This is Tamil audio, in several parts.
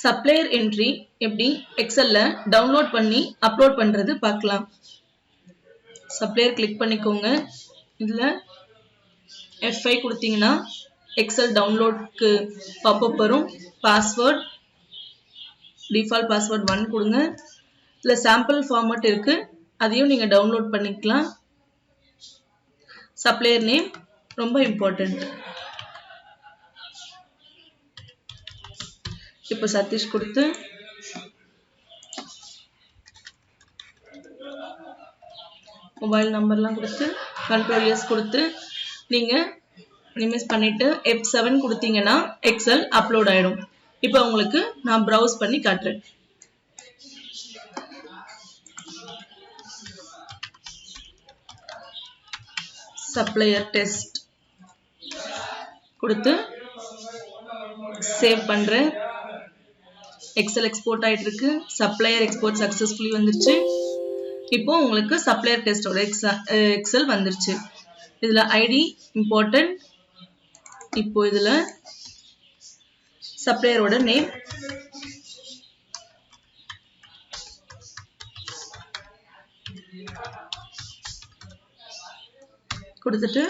சப்ளையர் என்ட்ரி எப்படி எக்ஸல்ல டவுன்லோட் பண்ணி அப்லோட் பண்றது பார்க்கலாம். சப்ளையர் கிளிக் பண்ணிக்கோங்க. இதுல F5 கொடுத்தீங்கன்னா எக்ஸல் டவுன்லோட்க்கு பாப்அப் வரும். பாஸ்வேர்ட் டிஃபால்ட் பாஸ்வேர்ட் 1 கொடுங்க. இதுல சாம்பிள் ஃபார்மட் இருக்கு, அதையும் நீங்க டவுன்லோட் பண்ணிக்கலாம். சப்ளையர் நேம் ரொம்ப இம்பார்ட்டன்ட். இப்போ சதீஷ் கொடுத்து மொபைல் நம்பர்லாம் கொடுத்து கண்ட்ரோல் எஸ் கொடுத்து நீங்க ரிமைஸ் பண்ணிட்டு F7 கொடுத்தீங்கன்னா எக்ஸல் அப்லோட் ஆயிடும். இப்போ உங்களுக்கு நான் ப்ரௌஸ் பண்ணி காட்டுறேன். சப்ளையர் டெஸ்ட் கொடுத்து சேவ் பண்றேன். எக்ஸல் எக்ஸ்போர்ட் ஆயிட்டு இருக்கு. சப்ளையர் எக்ஸ்போர்ட் சக்சஸ்ஃபுல்லி வந்துருச்சு. இப்போ உங்களுக்கு சப்ளையர் டெஸ்டோட எக்ஸல் வந்துருச்சு. இதுல ஐடி இம்பார்ட்டன்ட். இப்போ இதுல சப்ளையரோட நேம் கொடுத்துட்டு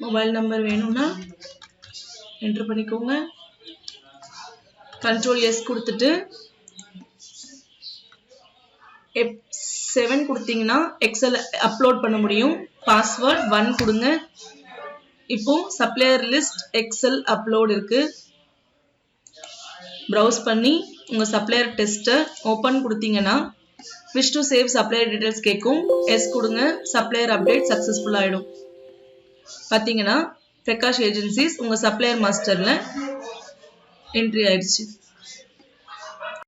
மொபைல் நம்பர் வேணும்னா என்டர் பண்ணிக்கோங்க. கண்ட்ரோல் எஸ் கொடுத்துட்டு F7 கொடுத்தீங்கன்னா எக்ஸல் அப்லோட் பண்ண முடியும். பாஸ்வேர்ட் 1 கொடுங்க. இப்போ சப்ளையர் லிஸ்ட் எக்ஸல் அப்லோட் இருக்கு. ப்ரௌஸ் பண்ணி உங்க சப்ளையர் டெஸ்ட்டை ஓபன் கொடுத்தீங்கன்னா wish to save supplier details கேட்கும். எஸ் கொடுங்க. சப்ளையர் அப்டேட் சக்சஸ்ஃபுல் ஆயிடும். பாத்தீங்கன்னா பிரகாஷ் ஏஜென்சிஸ் உங்க சப்ளையர் மாஸ்டர்ல என்ட்ரி ஆயிடுச்சு.